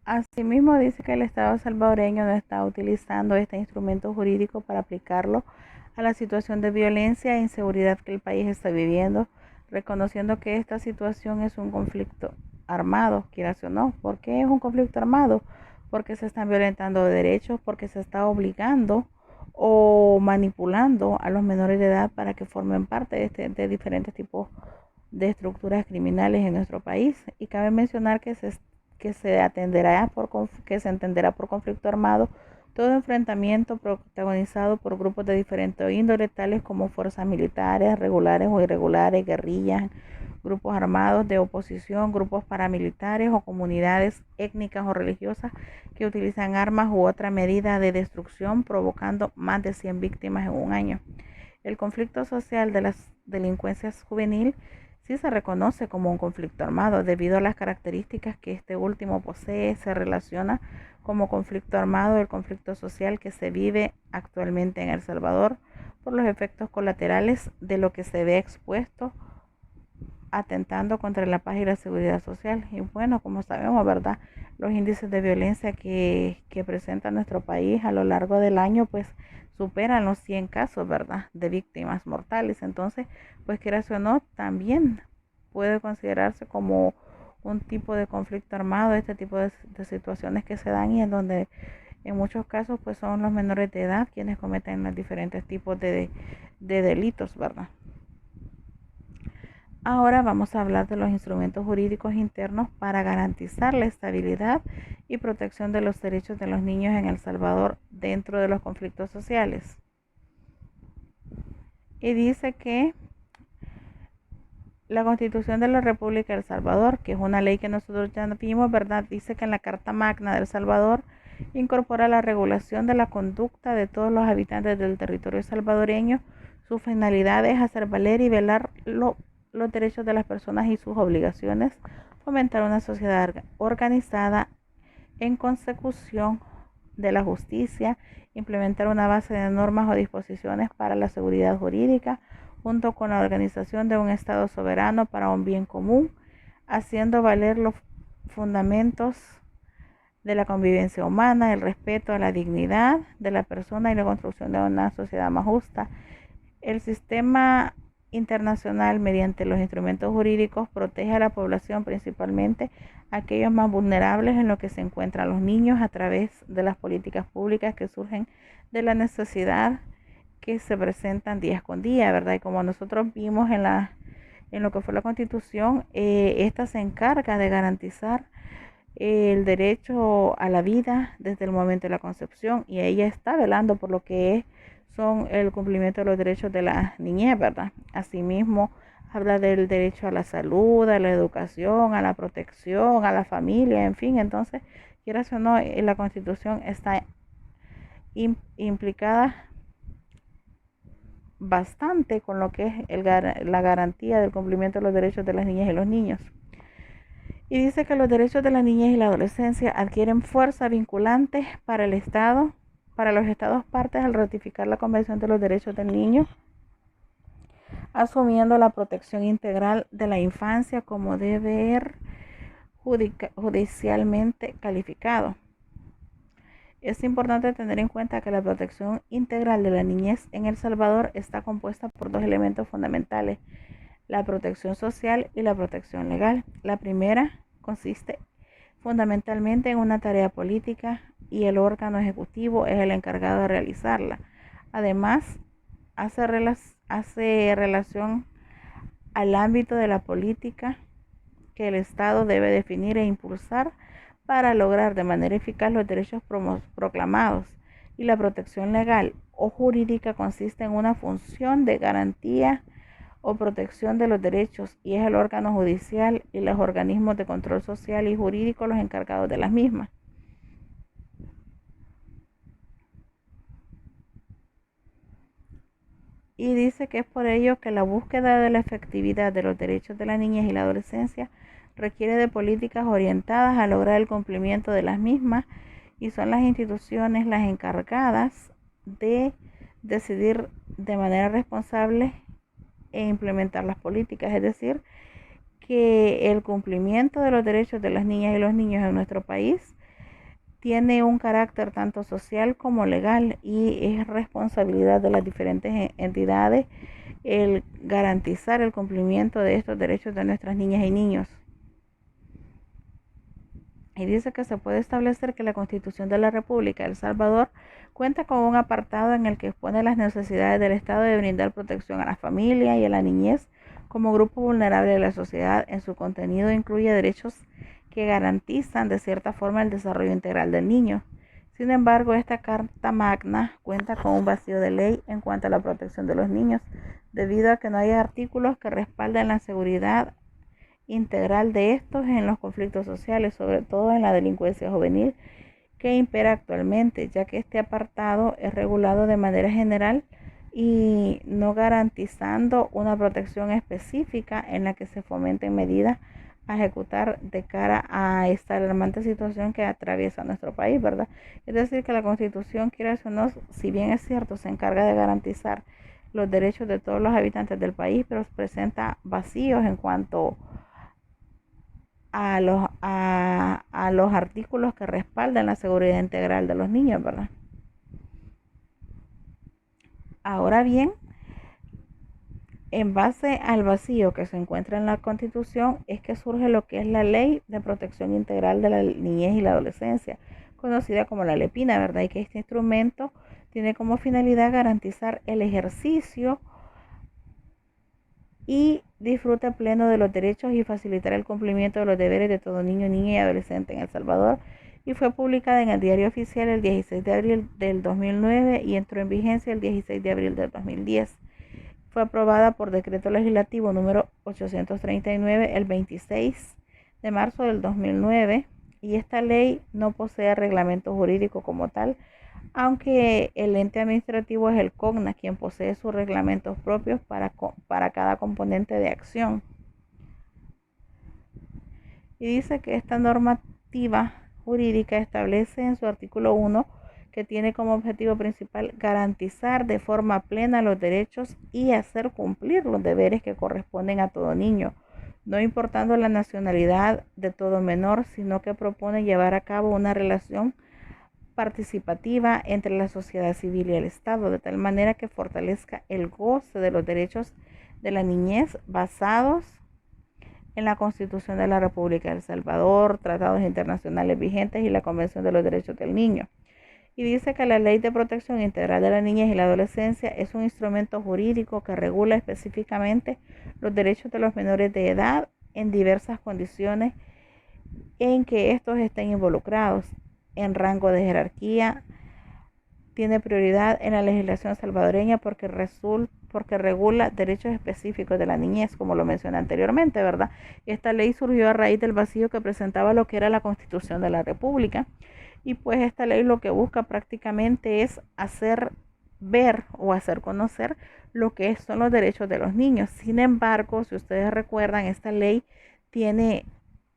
Asimismo, dice que el Estado salvadoreño no está utilizando este instrumento jurídico para aplicarlo a la situación de violencia e inseguridad que el país está viviendo, reconociendo que esta situación es un conflicto armado, quieras o no. ¿Por qué es un conflicto armado? Porque se están violentando derechos, porque se está obligando o manipulando a los menores de edad para que formen parte de diferentes tipos de estructuras criminales en nuestro país. Y cabe mencionar que se entenderá por conflicto armado todo enfrentamiento protagonizado por grupos de diferente índole, tales como fuerzas militares, regulares o irregulares, guerrillas, grupos armados de oposición, grupos paramilitares o comunidades étnicas o religiosas que utilizan armas u otra medida de destrucción, provocando más de 100 víctimas en un año. El conflicto social de las delincuencias juvenil sí se reconoce como un conflicto armado debido a las características que este último posee. Se relaciona como conflicto armado el conflicto social que se vive actualmente en El Salvador por los efectos colaterales de lo que se ve expuesto atentando contra la paz y la seguridad social. Y bueno, como sabemos, ¿verdad? Los índices de violencia que presenta nuestro país a lo largo del año, pues superan los 100 casos, ¿verdad? De víctimas mortales. Entonces, pues quieras o no, también puede considerarse como un tipo de conflicto armado, este tipo de situaciones que se dan y en donde en muchos casos pues son los menores de edad quienes cometen los diferentes tipos de delitos, ¿verdad? Ahora vamos a hablar de los instrumentos jurídicos internos para garantizar la estabilidad y protección de los derechos de los niños en El Salvador dentro de los conflictos sociales. Y dice que la Constitución de la República de El Salvador, que es una ley que nosotros ya vimos, ¿verdad? Dice que en la Carta Magna de El Salvador incorpora la regulación de la conducta de todos los habitantes del territorio salvadoreño. Su finalidad es hacer valer y velar los derechos de las personas y sus obligaciones, fomentar una sociedad organizada en consecución de la justicia, implementar una base de normas o disposiciones para la seguridad jurídica, junto con la organización de un Estado soberano para un bien común, haciendo valer los fundamentos de la convivencia humana, el respeto a la dignidad de la persona y la construcción de una sociedad más justa. El sistema internacional, mediante los instrumentos jurídicos, protege a la población, principalmente a aquellos más vulnerables en lo que se encuentran los niños, a través de las políticas públicas que surgen de la necesidad que se presentan día con día, ¿verdad? Y como nosotros vimos en lo que fue la Constitución, esta se encarga de garantizar el derecho a la vida desde el momento de la concepción, y ella está velando por lo que son el cumplimiento de los derechos de la niñez, ¿verdad? Asimismo, habla del derecho a la salud, a la educación, a la protección, a la familia, en fin. Entonces, quieras o no, la Constitución está implicada bastante con lo que es la garantía del cumplimiento de los derechos de las niñas y los niños. Y dice que los derechos de la niñez y la adolescencia adquieren fuerza vinculante para el Estado, para los Estados partes al ratificar la Convención de los Derechos del Niño, asumiendo la protección integral de la infancia como deber judicialmente calificado. Es importante tener en cuenta que la protección integral de la niñez en El Salvador está compuesta por dos elementos fundamentales: la protección social y la protección legal. La primera consiste fundamentalmente en una tarea política y el órgano ejecutivo es el encargado de realizarla. Además, hace relación al ámbito de la política que el Estado debe definir e impulsar para lograr de manera eficaz los derechos proclamados. Y la protección legal o jurídica consiste en una función de garantía o protección de los derechos, y es el órgano judicial y los organismos de control social y jurídico los encargados de las mismas. Y dice que es por ello que la búsqueda de la efectividad de los derechos de la niñez y la adolescencia requiere de políticas orientadas a lograr el cumplimiento de las mismas, y son las instituciones las encargadas de decidir de manera responsable e implementar las políticas. Es decir, que el cumplimiento de los derechos de las niñas y los niños en nuestro país tiene un carácter tanto social como legal y es responsabilidad de las diferentes entidades el garantizar el cumplimiento de estos derechos de nuestras niñas y niños. Y dice que se puede establecer que la Constitución de la República de El Salvador cuenta con un apartado en el que expone las necesidades del Estado de brindar protección a la familia y a la niñez como grupo vulnerable de la sociedad. En su contenido incluye derechos que garantizan de cierta forma el desarrollo integral del niño. Sin embargo, esta Carta Magna cuenta con un vacío de ley en cuanto a la protección de los niños, debido a que no hay artículos que respalden la seguridad integral de estos en los conflictos sociales, sobre todo en la delincuencia juvenil que impera actualmente, ya que este apartado es regulado de manera general y no garantizando una protección específica en la que se fomenten medidas a ejecutar de cara a esta alarmante situación que atraviesa nuestro país, ¿verdad? Es decir, que la Constitución, quiera o no, si bien es cierto, se encarga de garantizar los derechos de todos los habitantes del país, pero presenta vacíos en cuanto a los artículos que respaldan la seguridad integral de los niños, ¿verdad? Ahora bien, en base al vacío que se encuentra en la Constitución es que surge lo que es la Ley de Protección Integral de la Niñez y la Adolescencia, conocida como la LEPINA, ¿verdad? Y que este instrumento tiene como finalidad garantizar el ejercicio y disfrute pleno de los derechos y facilitar el cumplimiento de los deberes de todo niño, niña y adolescente en El Salvador, y fue publicada en el Diario Oficial el 16 de abril del 2009 y entró en vigencia el 16 de abril del 2010. Fue aprobada por decreto legislativo número 839 el 26 de marzo del 2009 y esta ley no posee reglamento jurídico como tal, aunque el ente administrativo es el COGNA, quien posee sus reglamentos propios para cada componente de acción. Y dice que esta normativa jurídica establece en su artículo 1 que tiene como objetivo principal garantizar de forma plena los derechos y hacer cumplir los deberes que corresponden a todo niño, no importando la nacionalidad de todo menor, sino que propone llevar a cabo una relación participativa entre la sociedad civil y el Estado, de tal manera que fortalezca el goce de los derechos de la niñez basados en la Constitución de la República de El Salvador, tratados internacionales vigentes y la Convención de los Derechos del Niño. Y dice que la Ley de Protección Integral de la Niñez y la Adolescencia es un instrumento jurídico que regula específicamente los derechos de los menores de edad en diversas condiciones en que estos estén involucrados en rango de jerarquía. Tiene prioridad en la legislación salvadoreña porque regula derechos específicos de la niñez, como lo mencioné anteriormente, ¿verdad? Esta ley surgió a raíz del vacío que presentaba lo que era la Constitución de la República. Y pues esta ley lo que busca prácticamente es hacer ver o hacer conocer lo que son los derechos de los niños. Sin embargo, si ustedes recuerdan, esta ley tiene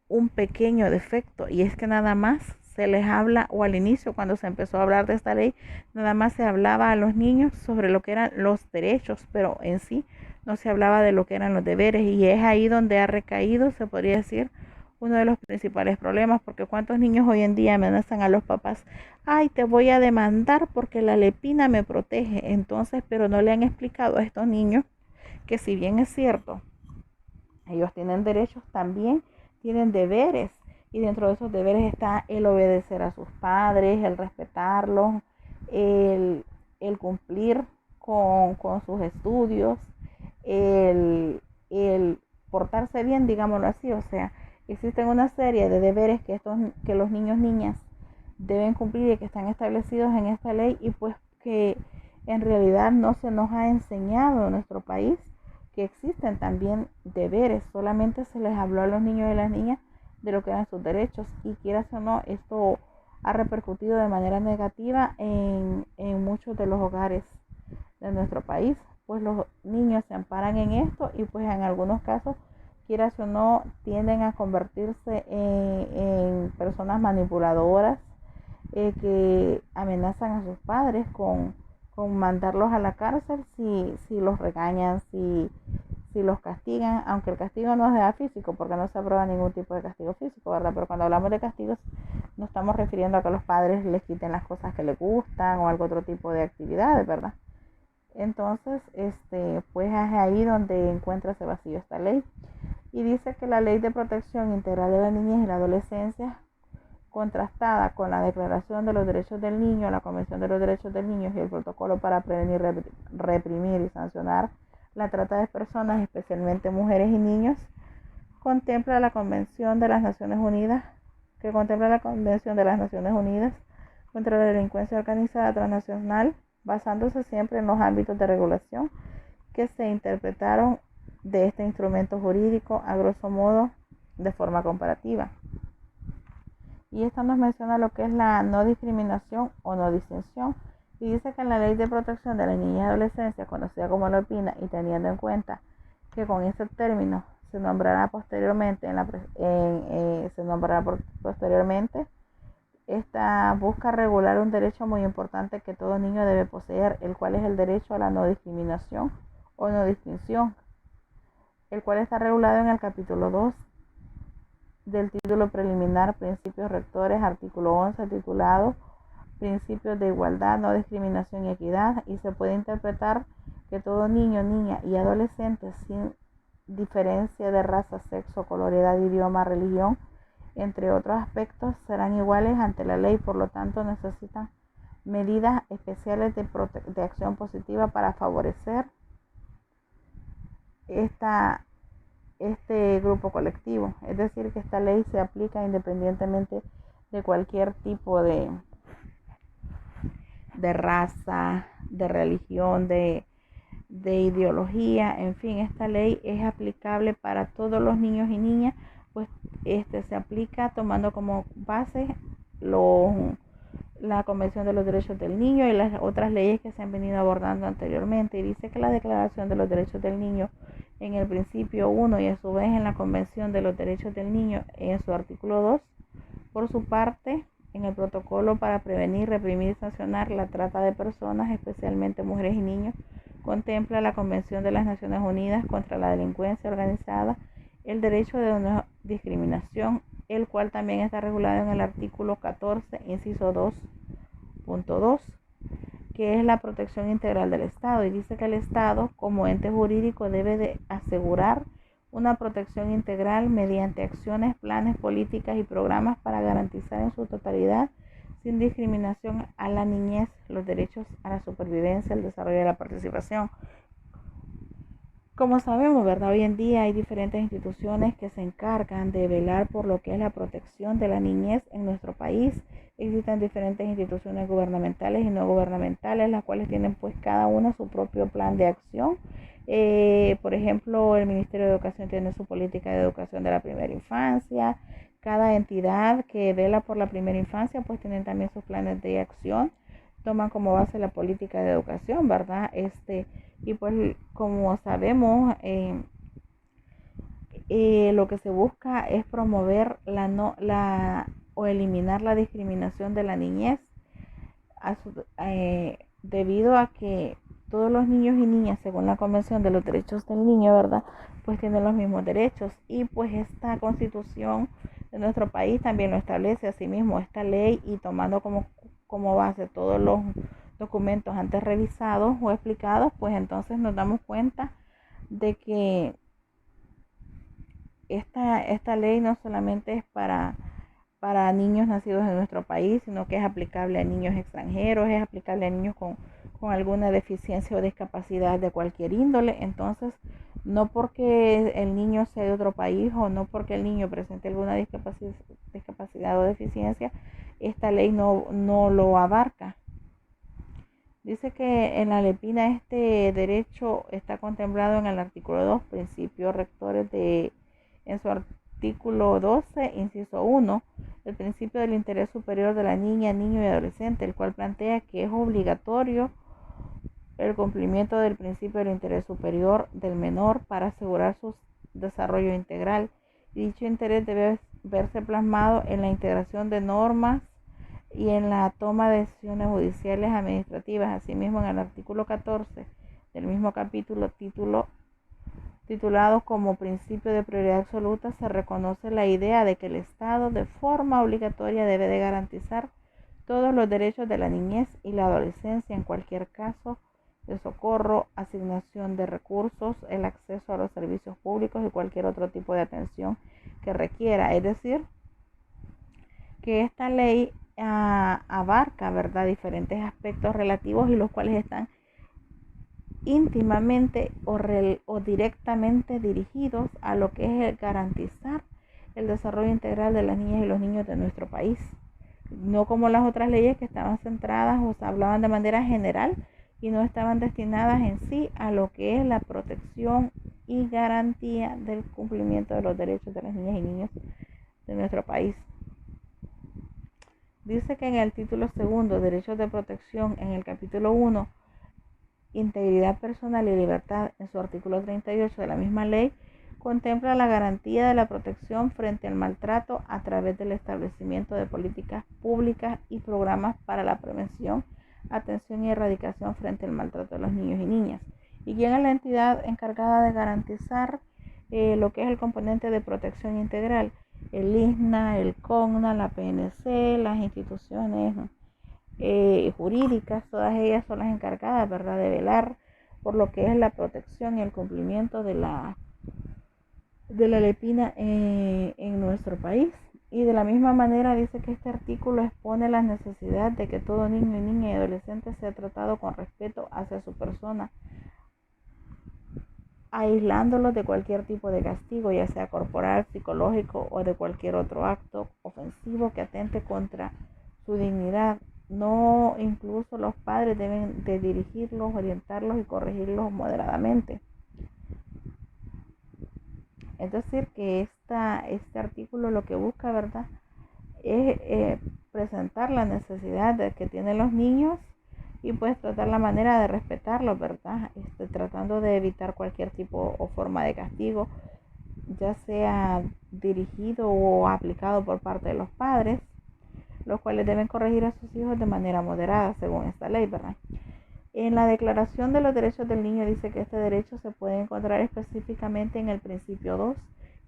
un pequeño defecto y es que nada más se les habla, o al inicio cuando se empezó a hablar de esta ley, nada más se hablaba a los niños sobre lo que eran los derechos, pero en sí no se hablaba de lo que eran los deberes, y es ahí donde ha recaído, se podría decir, uno de los principales problemas, porque cuántos niños hoy en día amenazan a los papás: ay, te voy a demandar porque la lepina me protege. Entonces, pero no le han explicado a estos niños que si bien es cierto, ellos tienen derechos, también tienen deberes, y dentro de esos deberes está el obedecer a sus padres, el respetarlos, el cumplir con sus estudios, el portarse bien, digámoslo así. O sea, existen una serie de deberes que los niños, niñas deben cumplir y que están establecidos en esta ley, y pues que en realidad no se nos ha enseñado en nuestro país que existen también deberes. Solamente se les habló a los niños y las niñas de lo que eran sus derechos, y quieras o no, esto ha repercutido de manera negativa en muchos de los hogares de nuestro país, pues los niños se amparan en esto y pues en algunos casos, quieras o no, tienden a convertirse en personas manipuladoras, que amenazan a sus padres con mandarlos a la cárcel si los regañan, si si los castigan, aunque el castigo no sea físico, porque no se aprueba ningún tipo de castigo físico, ¿verdad? Pero cuando hablamos de castigos, nos estamos refiriendo a que los padres les quiten las cosas que les gustan o algún otro tipo de actividades, ¿verdad? Entonces, pues es ahí donde encuentra ese vacío esta ley. Y dice que la Ley de Protección Integral de la Niñez y la Adolescencia, contrastada con la Declaración de los Derechos del Niño, la Convención de los Derechos del Niño y el Protocolo para prevenir, reprimir y sancionar la trata de personas, especialmente mujeres y niños, contempla la Convención de las Naciones Unidas, contra la delincuencia organizada transnacional, basándose siempre en los ámbitos de regulación que se interpretaron de este instrumento jurídico a grosso modo de forma comparativa. Y esta nos menciona lo que es la no discriminación o no distinción, y dice que en la Ley de Protección de la Niñez y Adolescencia, conocida como la OPINA, y teniendo en cuenta que con este término se nombrará posteriormente, esta busca regular un derecho muy importante que todo niño debe poseer, el cual es el derecho a la no discriminación o no distinción, el cual está regulado en el capítulo 2 del título preliminar Principios Rectores, artículo 11, titulado Principios de Igualdad, No Discriminación y Equidad, y se puede interpretar que todo niño, niña y adolescente, sin diferencia de raza, sexo, color, edad, idioma, religión, entre otros aspectos, serán iguales ante la ley. Por lo tanto, necesitan medidas especiales de acción positiva para favorecer este grupo colectivo. Es decir, que esta ley se aplica independientemente de cualquier tipo de raza, de religión, de ideología. En fin, esta ley es aplicable para todos los niños y niñas, pues se aplica tomando como base la Convención de los Derechos del Niño y las otras leyes que se han venido abordando anteriormente. Y dice que la Declaración de los Derechos del Niño en el principio 1 y a su vez en la Convención de los Derechos del Niño en su artículo 2, por su parte, en el Protocolo para prevenir, reprimir y sancionar la trata de personas, especialmente mujeres y niños, contempla la Convención de las Naciones Unidas contra la delincuencia organizada, el derecho de no discriminación, el cual también está regulado en el artículo 14, inciso 2.2, que es la protección integral del Estado, y dice que el Estado como ente jurídico debe de asegurar una protección integral mediante acciones, planes, políticas y programas para garantizar en su totalidad, sin discriminación, a la niñez, los derechos a la supervivencia, el desarrollo y la participación. Como sabemos, ¿verdad? Hoy en día hay diferentes instituciones que se encargan de velar por lo que es la protección de la niñez en nuestro país. Existen diferentes instituciones gubernamentales y no gubernamentales, las cuales tienen pues cada una su propio plan de acción. Por ejemplo, el Ministerio de Educación tiene su política de educación de la primera infancia. Cada entidad que vela por la primera infancia pues tienen también sus planes de acción. Toman como base la política de educación, ¿verdad? Y pues como sabemos, lo que se busca es promover o eliminar la discriminación de la niñez, debido a que todos los niños y niñas, según la Convención de los Derechos del Niño, ¿verdad?, pues tienen los mismos derechos, y pues esta Constitución de nuestro país también lo establece. Asimismo, esta ley, y tomando como base todos los documentos antes revisados o explicados, pues entonces nos damos cuenta de que esta ley no solamente es para niños nacidos en nuestro país, sino que es aplicable a niños extranjeros, es aplicable a niños con alguna deficiencia o discapacidad de cualquier índole. Entonces, no porque el niño sea de otro país o no porque el niño presente alguna discapacidad o deficiencia, esta ley no lo abarca. Dice que en la LEPINA este derecho está contemplado en el artículo 2, principios rectores en su artículo 12, inciso 1, el principio del interés superior de la niña, niño y adolescente, el cual plantea que es obligatorio el cumplimiento del principio del interés superior del menor para asegurar su desarrollo integral. Y dicho interés debe verse plasmado en la integración de normas y en la toma de decisiones judiciales administrativas. Asimismo, en el artículo 14 del mismo capítulo, título titulado como principio de prioridad absoluta, se reconoce la idea de que el Estado de forma obligatoria debe de garantizar todos los derechos de la niñez y la adolescencia en cualquier caso de socorro, asignación de recursos, el acceso a los servicios públicos y cualquier otro tipo de atención que requiera. Es decir, que esta ley abarca, ¿verdad?, diferentes aspectos relativos y los cuales están íntimamente o directamente dirigidos a lo que es el garantizar el desarrollo integral de las niñas y los niños de nuestro país. No como las otras leyes que estaban centradas o se hablaban de manera general y no estaban destinadas en sí a lo que es la protección y garantía del cumplimiento de los derechos de las niñas y niños de nuestro país. Dice que en el título segundo, derechos de protección, en el capítulo 1, integridad personal y libertad, en su artículo 38 de la misma ley, contempla la garantía de la protección frente al maltrato a través del establecimiento de políticas públicas y programas para la prevención, atención y erradicación frente al maltrato de los niños y niñas. ¿Y quién es la entidad encargada de garantizar lo que es el componente de protección integral? El ISNA, el CONNA, la PNC, las instituciones jurídicas, todas ellas son las encargadas, ¿verdad?, de velar por lo que es la protección y el cumplimiento de la LEPINA en nuestro país. Y de la misma manera dice que este artículo expone la necesidad de que todo niño, niña y adolescente sea tratado con respeto hacia su persona, aislándolos de cualquier tipo de castigo, ya sea corporal, psicológico o de cualquier otro acto ofensivo que atente contra su dignidad. No, incluso los padres deben de dirigirlos, orientarlos y corregirlos moderadamente. Es decir, que este artículo lo que busca, ¿verdad?, es presentar la necesidad de que tienen los niños y pues tratar la manera de respetarlos, ¿verdad?, tratando de evitar cualquier tipo o forma de castigo, ya sea dirigido o aplicado por parte de los padres, los cuales deben corregir a sus hijos de manera moderada, según esta ley, ¿verdad? En la Declaración de los Derechos del Niño dice que este derecho se puede encontrar específicamente en el principio 2,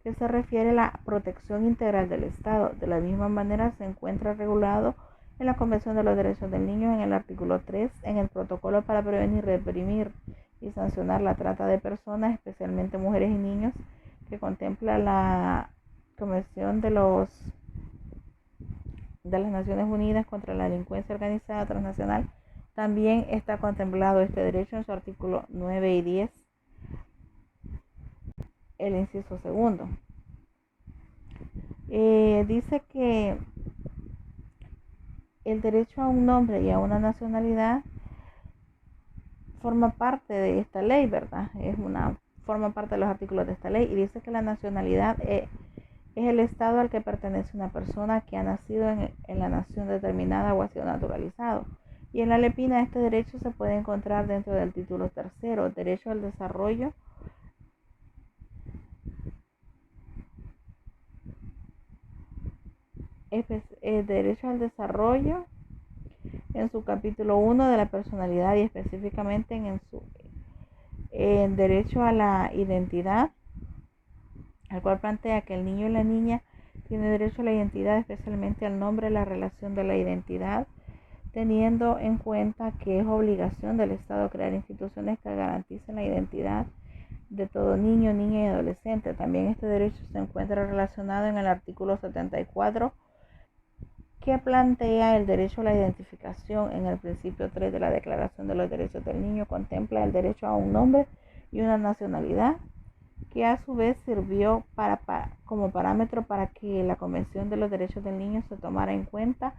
que se refiere a la protección integral del Estado. De la misma manera se encuentra regulado en la Convención de los Derechos del Niño en el artículo 3, en el protocolo para prevenir, reprimir y sancionar la trata de personas, especialmente mujeres y niños, que contempla la Convención de las Naciones Unidas contra la Delincuencia Organizada Transnacional. También está contemplado este derecho en su artículo 9 y 10, el inciso segundo. Dice que el derecho a un nombre y a una nacionalidad forma parte de esta ley, ¿verdad? Forma parte de los artículos de esta ley, y dice que la nacionalidad es el estado al que pertenece una persona que ha nacido en la nación determinada o ha sido naturalizado. Y en la LEPINA este derecho se puede encontrar dentro del título tercero, derecho al desarrollo. Derecho al desarrollo en su capítulo 1 de la personalidad y específicamente en derecho a la identidad, al cual plantea que el niño y la niña tienen derecho a la identidad, especialmente al nombre, la relación de la identidad, teniendo en cuenta que es obligación del Estado crear instituciones que garanticen la identidad de todo niño, niña y adolescente. También este derecho se encuentra relacionado en el artículo 74, que plantea el derecho a la identificación. En el principio 3 de la Declaración de los Derechos del Niño contempla el derecho a un nombre y una nacionalidad, que a su vez sirvió como parámetro para que la Convención de los Derechos del Niño se tomara en cuenta,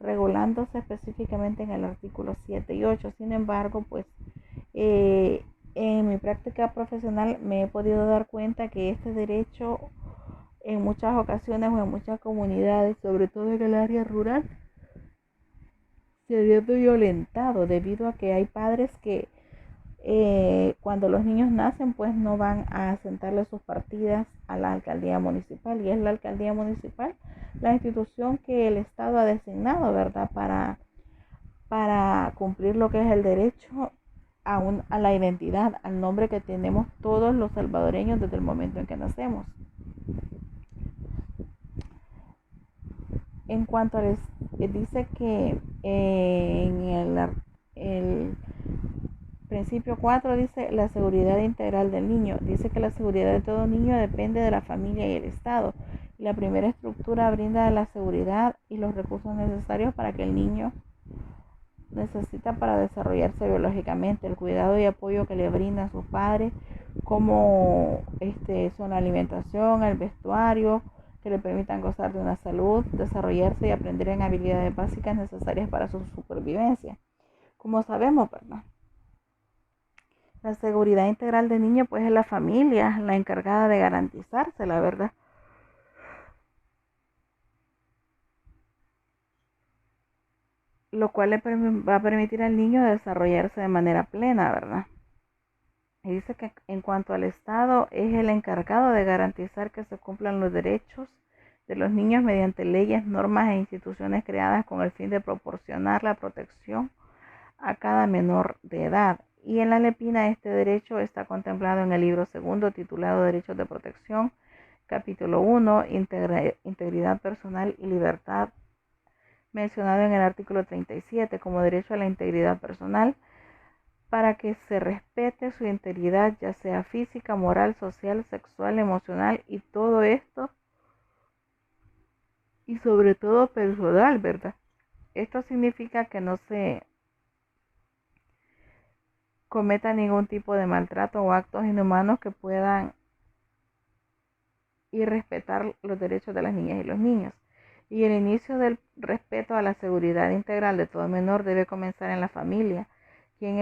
regulándose específicamente en el artículo 7 y 8. Sin embargo, pues en mi práctica profesional me he podido dar cuenta que este derecho en muchas ocasiones o en muchas comunidades, sobre todo en el área rural, se ha violentado debido a que hay padres que cuando los niños nacen pues no van a asentarle sus partidas a la alcaldía municipal, y es la alcaldía municipal la institución que el Estado ha designado, ¿verdad?, para cumplir lo que es el derecho a la identidad, al nombre que tenemos todos los salvadoreños desde el momento en que nacemos. En cuanto a dice que en el principio 4 dice la seguridad integral del niño. Dice que la seguridad de todo niño depende de la familia y el Estado. Y la primera estructura brinda la seguridad y los recursos necesarios para que el niño necesita para desarrollarse biológicamente, el cuidado y apoyo que le brindan sus padres, como son la alimentación, el vestuario, que le permitan gozar de una salud, desarrollarse y aprender en habilidades básicas necesarias para su supervivencia. Como sabemos, ¿verdad? La seguridad integral del niño pues es la familia la encargada de garantizarse, la verdad. Lo cual le va a permitir al niño desarrollarse de manera plena, ¿verdad? Y dice que en cuanto al Estado es el encargado de garantizar que se cumplan los derechos de los niños mediante leyes, normas e instituciones creadas con el fin de proporcionar la protección a cada menor de edad. Y en la Lepina este derecho está contemplado en el libro segundo titulado Derechos de Protección, capítulo 1, Integridad Personal y Libertad, mencionado en el artículo 37 como derecho a la integridad personal, para que se respete su integridad, ya sea física, moral, social, sexual, emocional y todo esto, y sobre todo personal, ¿verdad? Esto significa que no se cometa ningún tipo de maltrato o actos inhumanos que puedan irrespetar los derechos de las niñas y los niños. Y el inicio del respeto a la seguridad integral de todo menor debe comenzar en la familia, quien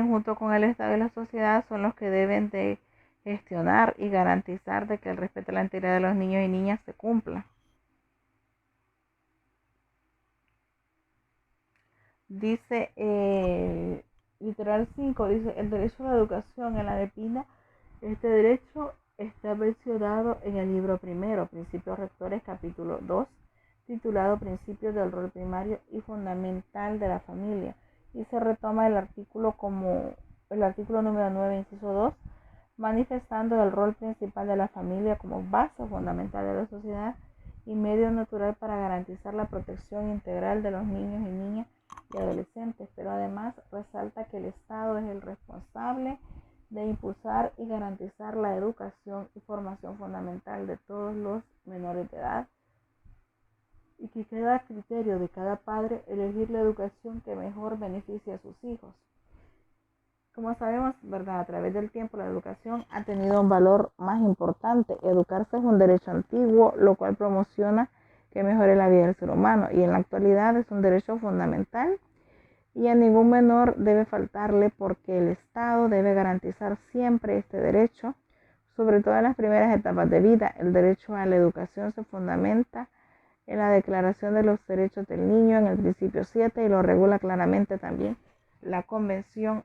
junto con el Estado y la sociedad son los que deben de gestionar y garantizar de que el respeto a la integridad de los niños y niñas se cumpla. Dice el literal 5, dice el derecho a la educación en la Lepina. Este derecho está mencionado en el libro primero, Principios Rectores, capítulo 2, titulado Principios del rol primario y fundamental de la familia, y se retoma el artículo número 9, inciso 2, manifestando el rol principal de la familia como base fundamental de la sociedad y medio natural para garantizar la protección integral de los niños y niñas y adolescentes, pero además resalta que el Estado es el responsable de impulsar y garantizar la educación y formación fundamental de todos los menores de edad, y que queda a criterio de cada padre elegir la educación que mejor beneficie a sus hijos. Como sabemos, ¿verdad? A través del tiempo la educación ha tenido un valor más importante. Educarse es un derecho antiguo, lo cual promociona que mejore la vida del ser humano, y en la actualidad es un derecho fundamental y a ningún menor debe faltarle, porque el Estado debe garantizar siempre este derecho, sobre todo en las primeras etapas de vida. El derecho a la educación se fundamenta en la Declaración de los Derechos del Niño, en el principio 7, y lo regula claramente también la Convención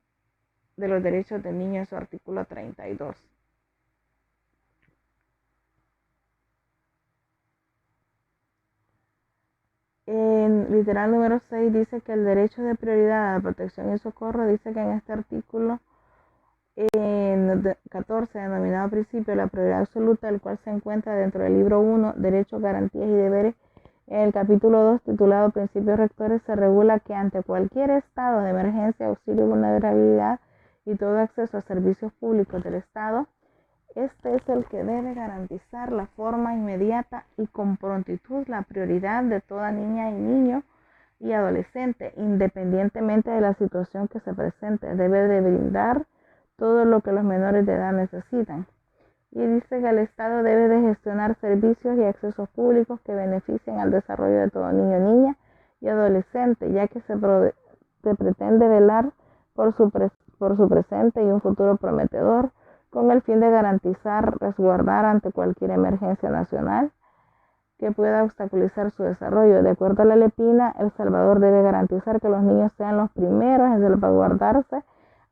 de los Derechos del Niño en su artículo 32. En literal número 6 dice que el derecho de prioridad a la protección y socorro, dice que en este artículo en 14, denominado principio de la prioridad absoluta, el cual se encuentra dentro del libro 1, Derechos, Garantías y Deberes, en el capítulo 2, titulado Principios Rectores, se regula que ante cualquier estado de emergencia, auxilio y vulnerabilidad y todo acceso a servicios públicos del Estado, este es el que debe garantizar la forma inmediata y con prontitud la prioridad de toda niña y niño y adolescente, independientemente de la situación que se presente. Debe de brindar todo lo que los menores de edad necesitan. Y dice que el Estado debe de gestionar servicios y accesos públicos que beneficien al desarrollo de todo niño, niña y adolescente, ya que se pretende velar por su presente y un futuro prometedor, con el fin de garantizar, resguardar ante cualquier emergencia nacional que pueda obstaculizar su desarrollo. De acuerdo a la Lepina, El Salvador debe garantizar que los niños sean los primeros en salvaguardarse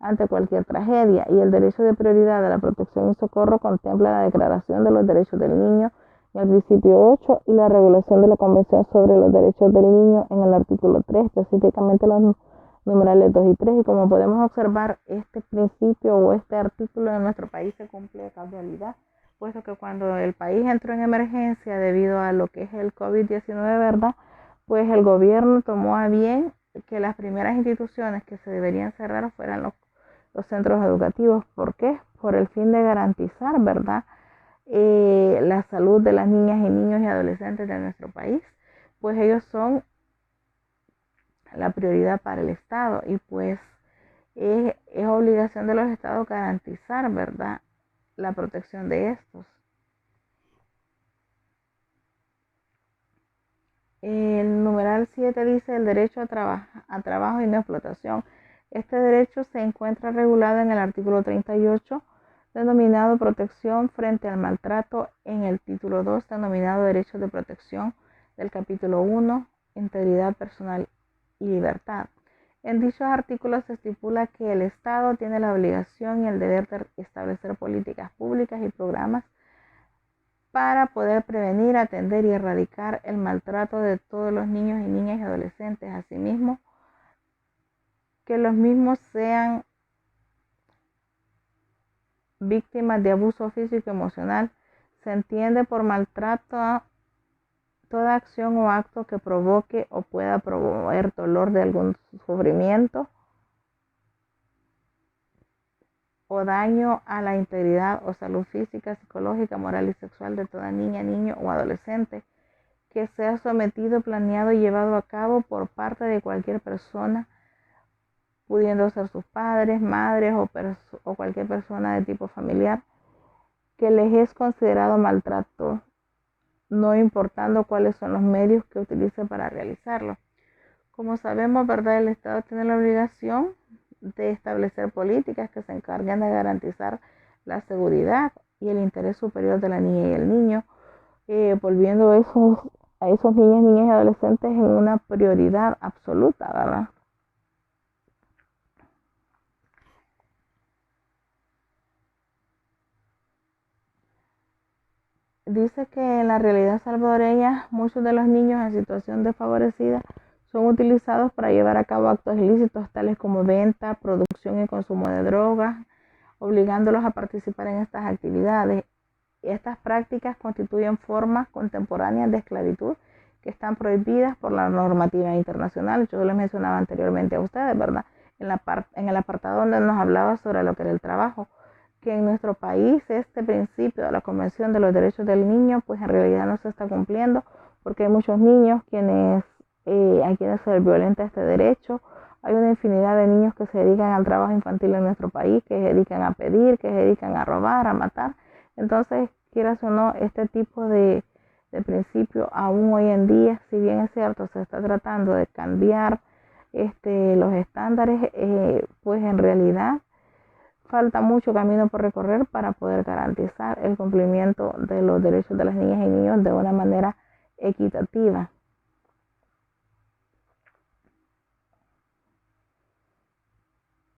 ante cualquier tragedia, y el derecho de prioridad a la protección y socorro contempla la Declaración de los Derechos del Niño en el principio 8 y la regulación de la Convención sobre los Derechos del Niño en el artículo 3, específicamente numerales 2 y 3. Y como podemos observar, este principio o este artículo en nuestro país se cumple a cabalidad, puesto que cuando el país entró en emergencia debido a lo que es el COVID-19, ¿verdad? Pues el gobierno tomó a bien que las primeras instituciones que se deberían cerrar fueran los centros educativos. ¿Por qué? Por el fin de garantizar, ¿verdad? La salud de las niñas y niños y adolescentes de nuestro país, pues ellos son la prioridad para el Estado y pues es obligación de los estados garantizar, ¿verdad?, la protección de estos. El numeral 7 dice el derecho a trabajo y no explotación. Este derecho se encuentra regulado en el artículo 38, denominado protección frente al maltrato, en el título 2, denominado derechos de protección, del capítulo 1, integridad personal y libertad. En dichos artículos se estipula que el Estado tiene la obligación y el deber de establecer políticas públicas y programas para poder prevenir, atender y erradicar el maltrato de todos los niños y niñas y adolescentes. Asimismo, que los mismos sean víctimas de abuso físico y emocional. Se entiende por maltrato a toda acción o acto que provoque o pueda promover dolor de algún sufrimiento o daño a la integridad o salud física, psicológica, moral y sexual de toda niña, niño o adolescente que sea sometido, planeado y llevado a cabo por parte de cualquier persona, pudiendo ser sus padres, madres o cualquier persona de tipo familiar, que les es considerado maltrato, no importando cuáles son los medios que utilice para realizarlo. Como sabemos, ¿verdad?, el Estado tiene la obligación de establecer políticas que se encarguen de garantizar la seguridad y el interés superior de la niña y el niño, volviendo a esos niños, niñas y adolescentes en una prioridad absoluta, ¿verdad? Dice que en la realidad salvadoreña muchos de los niños en situación desfavorecida son utilizados para llevar a cabo actos ilícitos tales como venta, producción y consumo de drogas, obligándolos a participar en estas actividades. Estas prácticas constituyen formas contemporáneas de esclavitud que están prohibidas por la normativa internacional. Yo les mencionaba anteriormente a ustedes, ¿verdad?, en el apartado donde nos hablaba sobre lo que era el trabajo, que en nuestro país este principio de la Convención de los Derechos del Niño pues en realidad no se está cumpliendo, porque hay muchos niños a quienes se les violenta este derecho. Hay una infinidad de niños que se dedican al trabajo infantil en nuestro país, que se dedican a pedir, que se dedican a robar, a matar. Entonces, quieras o no, este tipo de principio aún hoy en día, si bien es cierto, se está tratando de cambiar los estándares, pues en realidad falta mucho camino por recorrer para poder garantizar el cumplimiento de los derechos de las niñas y niños de una manera equitativa.